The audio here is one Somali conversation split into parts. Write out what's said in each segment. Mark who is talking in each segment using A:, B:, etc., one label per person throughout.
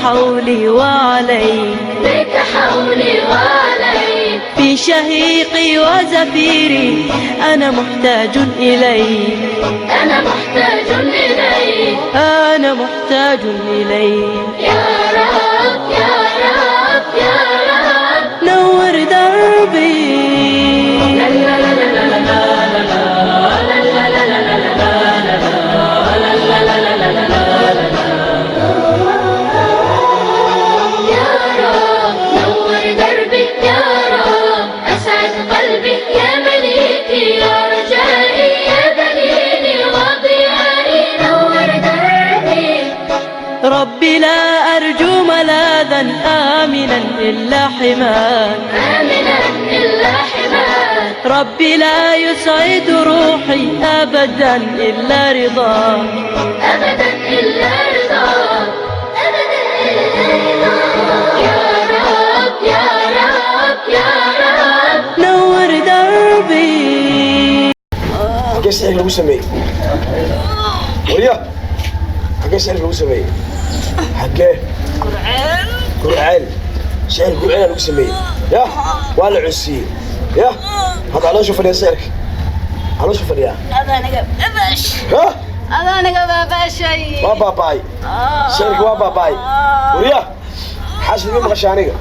A: حولي وعلي
B: بك حولي وعلي
A: في شهيقي وزفيري أنا محتاج إليك
B: أنا محتاج إليك
A: أنا محتاج إليك
B: يا رب يا رب يا رب
A: نور دربي
B: لا لا لا لا لا لا
A: ربي لا أرجو ملاذا آمنا إلا حماك
B: آمنا إلا حماك
A: ربي لا يسعد روحي أبدا إلا رضاك
B: أبدا إلا رضاك أبدا إلا رضاك يا رب يا رب يا رب
A: نور دربي
C: حاجة سعر لو سمي وريا حاجة سعر لو سمي حاجة كرعال سعر كرعال لو سمي يا ولا عسي يا هذا على شوف يا سعرك على شوف يا
D: أنا قبش
C: ها
D: أنا قبش
C: بابا باي سعرك بابا باي وريا حاسب مين مغشانيك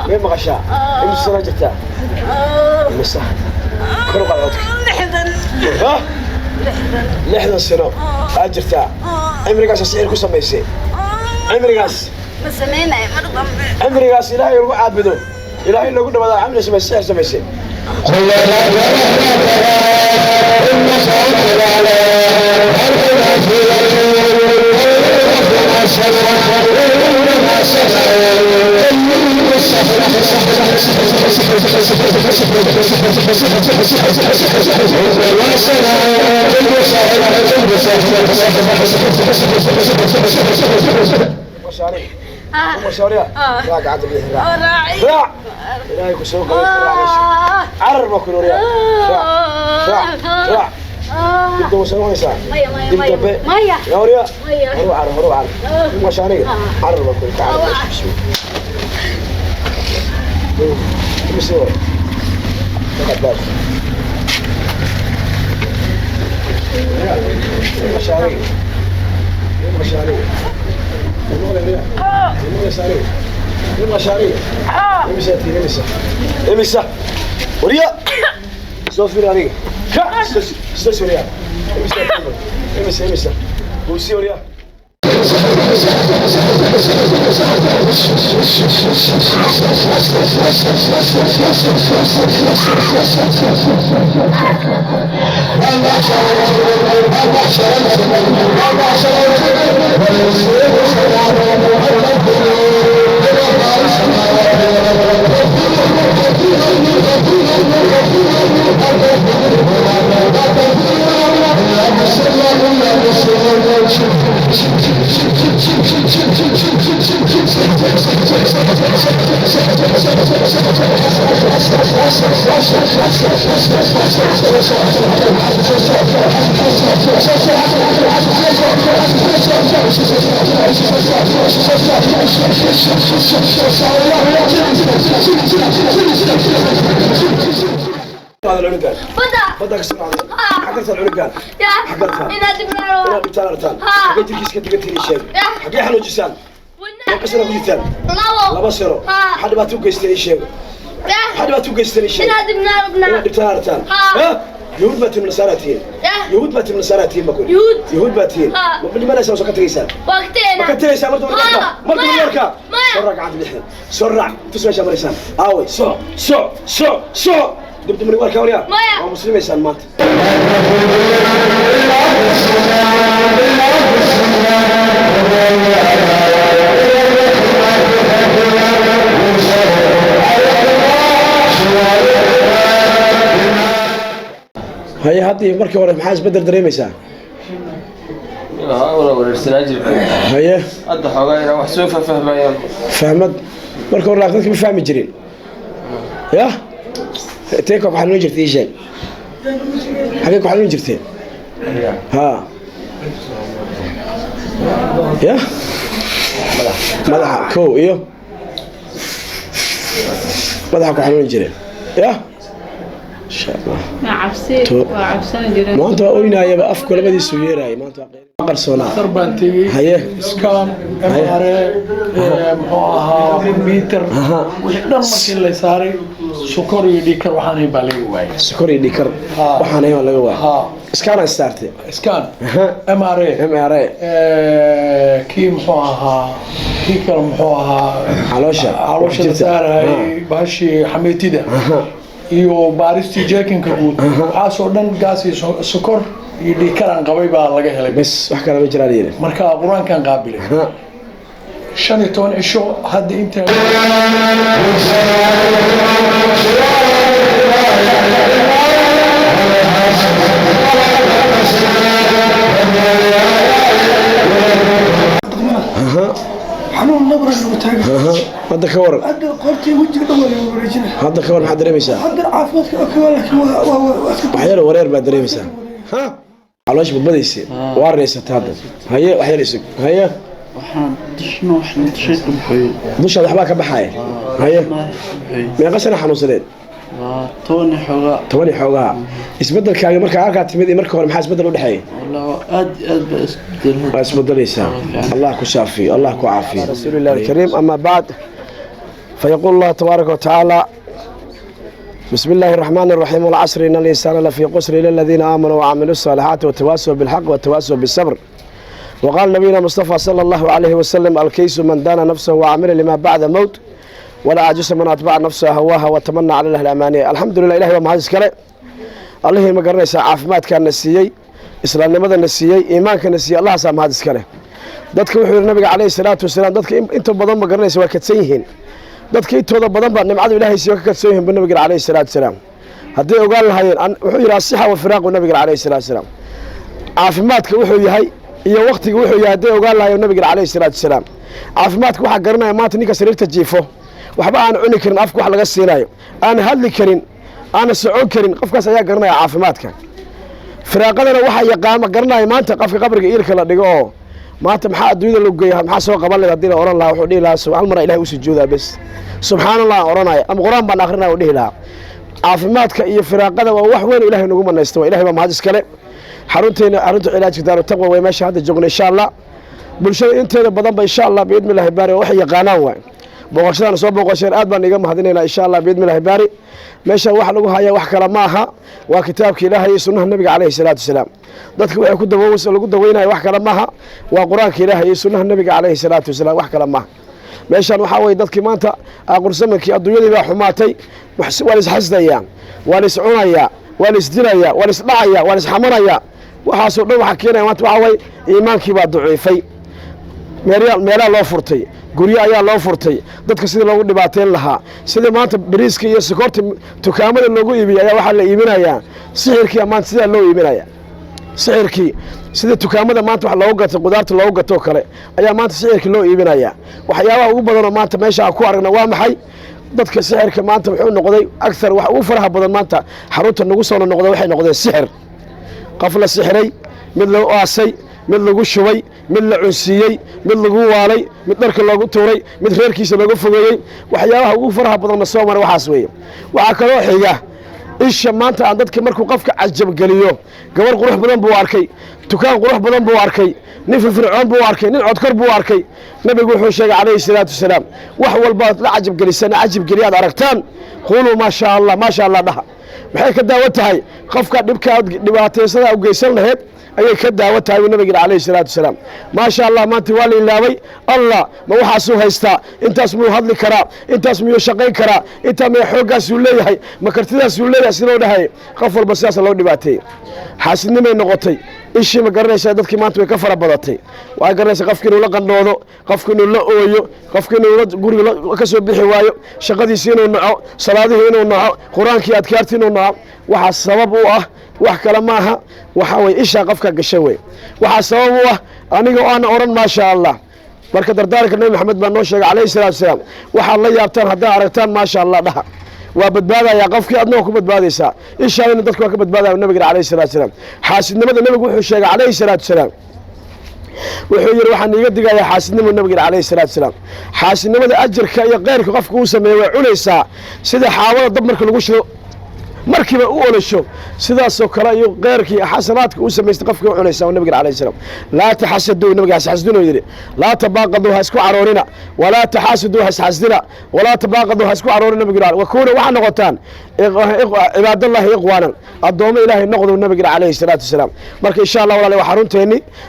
C: مين مغشا مين السنة جتها مسح كرب على عودك ها لحظة سنة أجرتها عمري قاس سعر كوسا ميسي عمري قاس
D: مسمينا مرضى
C: عمري قاس إلهي يرجع عبده إلهي لو قلنا بدأ عمل اسمه السعر سميسي مشاريع راجع عاد اللي راع إلهي كسوق عرر ما كنوا ريا راع بدو مسوي ساعة
D: مية
C: يا وريا هرو عرر مشاريع عرر ما كنوا تعرف مسوي تقدر مشاريع امسا وريا صوت في راني استاذ وريا امسا وسي وريا هذا العنقان بدأ كسر حقرت العنقان حقرتها
D: إذا تبنا
C: أنا بتعرفتها حقيت الكيس كتير الشيء حقي حلو جسال وقصنا بجتال لا بصيروا حد ما توقع يستني شيء حد ما توقع يستني شيء
D: إذا تبنا
C: بتعرفتها ها يهود باتي من سارتين يهود باتي من سارتين بقول يهود باتين مبني ما نسوا سكت ريسان
D: وقتنا
C: كتيسا مرت الوركة سرع عاد الحين سرع تسمع شامر ريسان آوي سو دبت من الوركة وريا مسلم ريسان مات هاي هاتي مركب ورا محاس بدر دريميسا
E: والله السلاجل
C: هيا
E: أدى حوالي راح سوف فهم أيام
C: فهمت مركب ورا أخذك بفهم جرين يا تيكو بحال جرتي شيء حقيقة بحال جرتي ها يا madaxa kow iyo madaxa ku xanuun jireen ya maanta waa oynayaba afku labadiisu yeeraayay maanta qarsoonaa
F: sarbaantigii
C: haye
F: iskaan mare muxuu ahaa kombyuutar wixii dhan markii la saaray sokor iyo dhiikar waxaan baa laga waayay
C: sokor iyo dhiikar waxaan ayaa laga waayay iskaan ay saartay
F: iskaan mre kii muxuu ahaa kii kale muxuu ahaa caloosha la saarayay baashii xameetida iyo baaristii jeekinka guud waxaasoo dhan gaas iyo sokor iyo dhiikaraan qabay baa laga helay
C: bas wax kale ma jiraan yiri
F: marka quraankan qaabilay 15 cisho hadda inta حنون نبرة المتاجر
C: هذا كورن
F: هذا قرتي وجهك دول ورجنا
C: هذا كورن حد دريمسا
F: هذا عافيتك أكملك
C: وحير ورير بعد دريمسا ها علاش بديسي واريست هذا هيا وحير يسق هيا
G: waxaan dishno waxaan shaqo maxay
C: dusha waxba ka baxay haya ma qasana xanuunsadeen
G: tooni xoga
C: isbedelkaaga marka halka timid marka hore maxaa isbedel u dhaxay
G: والله aad
C: isbedelaysa Allah ku shaafi Allah ku caafiyo rasuulullaahi kariim amma ba'd فيقول الله تبارك وتعالى بسم الله الرحمن الرحيم والعصر إن الإنسان لفي قسر إلا الذين آمنوا وعملوا الصالحات وتواصوا بالحق وتواصوا بالصبر وقال نبينا مصطفى صلى الله عليه وسلم الكيس من دان نفسه وعمل لما بعد موت ولا عجز من أتبع نفسه هواها وتمنى على الله الأمانية الحمد لله إلهي وما هذا الكلام الله ما قرنيس عافمات كان نسيي إسلام لماذا نسيي إيمان كان نسيي الله سام هذا الكلام dadka wuxuu nabiga kaleey salaatu wasalaam dadka inta badan ma garanaysa waa kadsan yihiin dadka intooda badan ba nimcada ilaahay soo ka kadsan yihiin nabiga kaleey salaatu wasalaam hadii ogaan lahaayeen wuxuu yiraahdaa sixa wa firaaqu nabiga kaleey salaatu wasalaam caafimaadka wuxuu yahay iyo waqtiga wuxuu yahay hadii ogaan lahaayeen nabiga kaleey salaatu wasalaam caafimaadka waxa garanaya maanta ninka sariirta jiifo waxba aan cuni karin afku wax laga siinayo aan hadli karin aan socon karin qofkaas ayaa garanaya caafimaadka firaaqadana waxa yaqaan garanaya maanta qofka qabriga iilka la dhigo oo maanta maxaa adduunyada loo geeyaa maxaa soo qaban leeyahay hadii la oran lahaa wuxuu dhihi lahaa subhaan mar ilaahay u sujuudaa bas subhanallah oranaya ama quraan baan akhrinaa u dhihi lahaa caafimaadka iyo firaaqada waa wax weyn ilaahay nagu manaysto ilaahay baa mahad iskale xarunteena arrinta cilaajka daaru taqwa way meesha hadda joogno insha Allah bulshada inteeda badan ba insha Allah biidmi ilaahay baari wax yaqaanaan way boqoshadana soo boqosheen aad baan iga mahadinaynaa insha Allah biidmi ilaahay baari meesha wax lagu hayaa wax kala ma aha waa kitaabka ilaahay iyo sunnaha nabiga kaleey salaatu wasalaam dadka waxay ku dawoowayso lagu daweynayo wax kala ma aha waa quraanka ilaahay iyo sunnaha nabiga kaleey salaatu wasalaam wax kala ma aha meeshan waxa way dadkii maanta aqoonsamankii adduunyadii baa xumaatay waa is xasdayaan waa is cunaya waa is dilaya waa is dhacaya waa is xamaraya waxa soo dhow waxa keenay maanta waxa way iimaankii baa daciifay meelaha loo furtay guryo ayaa loo furtay dadka sidii loogu dhibaateyn lahaa sidii maanta bariiska iyo sokorta dukaamada loogu iibiyay ayaa waxa la iibinayaa sixirkii maanta sida loo iibinaya sixirkii sida dukaamada maanta wax loogu gato qudaarta loogu gato kale ayaa maanta sixirkii loo iibinaya waxyaabaha ugu badan oo maanta meesha ku aragna waa maxay dadka sixirka maanta wuxuu noqday akthar wax ugu faraha badan maanta xarunta nagu soo noqday waxay noqdeen sixir qof la sixiray mid loo aasay mid lagu shubay mid la cunsiiyey mid lagu waalay mid dharka loogu tuuray mid reerkiisa loogu fogeeyey waxyaabaha ugu faraha badan soo maray waxaas weeye waxa kale oo xiga isha maanta aan dadka markuu qofka cajab galiyo gabar qurux badan buu arkay dukaan qurux badan buu arkay nin firfircoon buu arkay nin codkar buu arkay nabigu wuxuu sheegay calayhi salaatu wasalaam wax walba la cajab galisan cajab galiyaad aragtaan qulu ma sha Allah dhaha maxay ka daawo tahay qofka dhibaateysada u geysan lahayd ayay ka daawo tahay nabiga kaleey salaatu wasalaam ma sha Allah maanta waa la ilaaway Allah ma waxa soo haysta intaas muu hadli karaa intaas muu shaqeyn karaa inta ma xoogaas uu leeyahay ma kartidaas uu leeyahay sidoo dhahay qof walba sidaas loo dhibaateey xaasidnimay noqotay ishii ma garanaysaa dadkii maanta way ka fara badatay waa garanaysaa qofkii inuu la qandhoodo qofkii inuu la ooyo qofkii inuu guriga ka soo bixi waayo shaqadiisii inuu naco salaadihii inuu naco quraankii adkaartii inuu naco waxa sabab u ah wax kala ma aha waxa way isha qofka gashay way waxa sabab u ah aniga oo aan oran ma sha Allah marka dardaaranka nabi maxamed baa noo sheegay calayhi salaatu wasalaam waxa la yaabtaan hadaa aragtaan ma sha Allah dhaha waa badbaadaya qofkii adna ku badbaadaysa ishaayna dadku ka badbaadaya nabiga kaleey salaatu wasalaam xaasidnimada nabigu wuxuu sheegay calayhi salaatu wasalaam وحير وحن يقدق يا حاسنم النبي عليه الصلاة والسلام حاسنم هذا أجر كي غير كقف كوسة وعليسا سيدا حاول ضمر كل وشرو markiiba u olasho sidaasoo kale iyo qeyrkii xasanaadka uu sameystay qofka u cunaysa nabiga kaleey salaam la tahasadu nabiga xasdino yiri la tabaqadu ha isku caroorina wala tahasadu ha xasdina wala tabaqadu ha isku caroorina nabiga wa kuuna waxa noqotaan cibaadallahi iqwanan adoomo ilaahay noqdo nabiga kaleey salaam marka insha Allah walaal waxa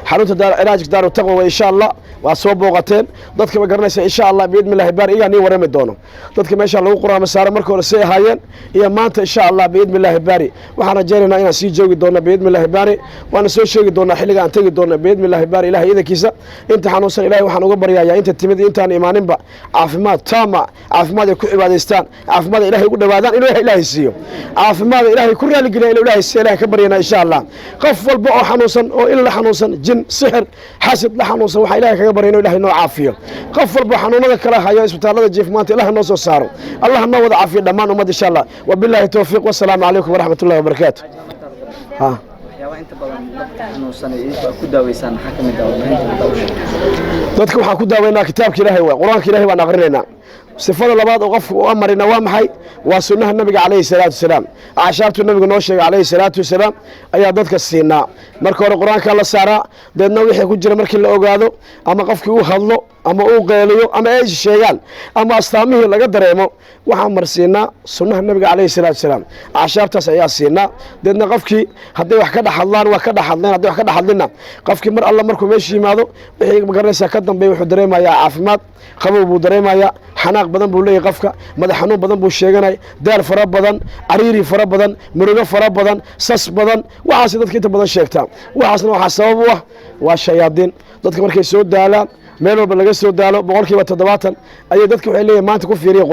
C: xarunta ilaaj daaru taqwa wa insha Allah waa soo booqateen dadka ma garanaysa insha Allah biidmillahi baar iga nii warami doono dadka meesha lagu quraamo saaro markii hore say ahaayeen iyo maanta insha Allah بإذن الله باري وحنا جينا إنا سيجوي دونا بإذن الله باري وأنا سوي شيء دونا حلقة أن تجي دونا بإذن الله باري إلهي إذا كيسا أنت حنوصل إلهي وحنا قبر يا أنت تمد أنت عن إيمان با عافمات تامة عافمات يكون عبادستان عافمات إلهي يقول بعدان إلهي سيو عافمات إلهي كل اللي قلنا إلهي سيو إلهي كبرينا إن شاء الله قف البؤ حنوصل أو إلا حنوصل جن سحر حاسد لحنوصل وح إلهي كبرينا إلهي نوع عافية قف البؤ حنوصل كلا حياة سبحان الله جيف مات إلهي نوصل صاروا الله نوض عافية دمان ومد إن شاء الله وبالله التوفيق والسلام عليكم ورحمة الله وبركاته. ها. dadka waxaan ku daaweynaa kitaabka Ilaahay waa quraanka Ilaahay waan aqrinaynaa sifada labaad oo qofku u amarina waa maxay waa sunnaha nabiga kaleey salaatu salaam aashaabtu nabiga noo sheegay kaleey salaatu salaam ayaa dadka siinaa marka hore quraanka la saaraa deedna wixii ku jira markii la ogaado ama qofkii uu hadlo ama uu qeeliyo ama ay sheegaan ama astaamihii laga dareemo waxaan marsiinaa sunnaha nabiga kaleey salaatu salaam aashaabtaas ayaa siinaa deedna qofkii haday wax ka dhaxadlaan waa ka dhaxadleen haday wax ka dhaxadlina qofkii mar alla markuu meesha yimaado wixii ma garanaysa ka dambeeyo wuxuu dareemayaa caafimaad qabow buu dareemayaa xanaaq badan buu leeyahay qofka madax xanuun badan buu sheeganay daal fara badan cariiri fara badan murugo fara badan sas badan waxaas dadka inta badan sheegtaan waxaasna waxa sabab u ah waa shayaadiin dadka markay soo daalaan meel walba laga soo daalo 70% ayay dadka waxay leeyihiin maanta ku fiiriyo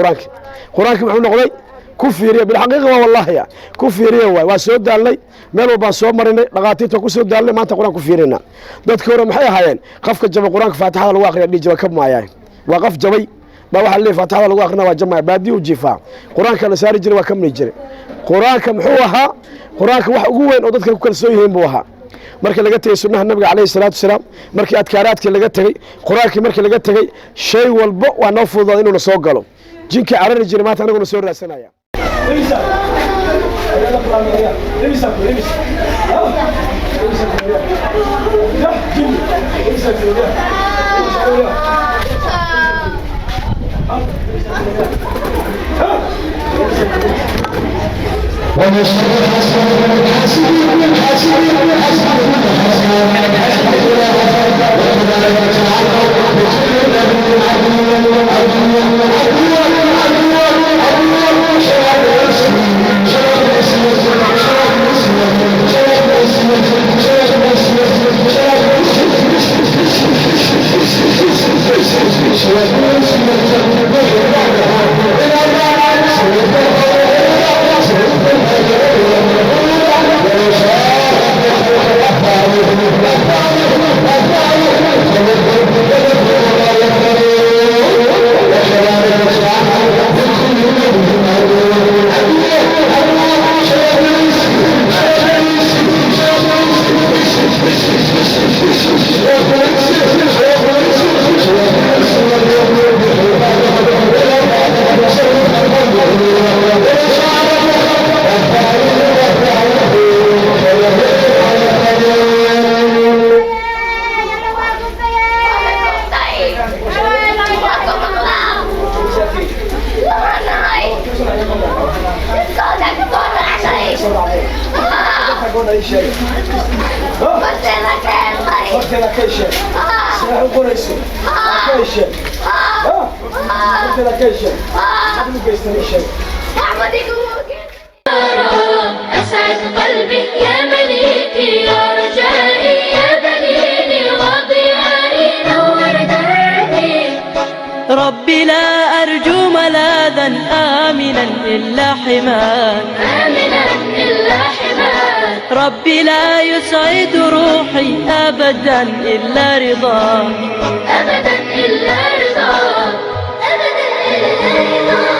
C: quraanka wuxuu noqday ku fiiriyo bil xaqiiqa wallahi ku fiiriyo waa soo daalnay meel walba soo marinay dhaqaatiirta ku soo daalnay maanta quraan ku fiirina dadka hore maxay ahaayeen qofka jaba quraanka faatixada lagu akhriyo dhijaba ka maayay waa qof jabay ba waxa leeyahay faatixada lagu akhrina waa jamaa baadi u jifa quraanka la saari jiray waa kamni jiray quraanka muxuu ahaa quraanka wax ugu weyn oo dadka ku kalsoon yihiin buu ahaa markii laga tagay sunnaha nabiga kaleey salaatu salaam markii adkaaraadkii laga tagay quraanka markii laga tagay shay walba waa noo fududaad inuu soo galo jinka carari jiray maanta anaguna soo raasanaya
B: أسعد قلبي يا مليكي يا رجائي يا دليلي وضيائي نور دربي
A: ربي لا أرجو ملاذا آمنا إلا حماك ربي لا يسعد روحي أبدا إلا رضاك
B: أبدا إلا رضاك أبدا إلا رضاك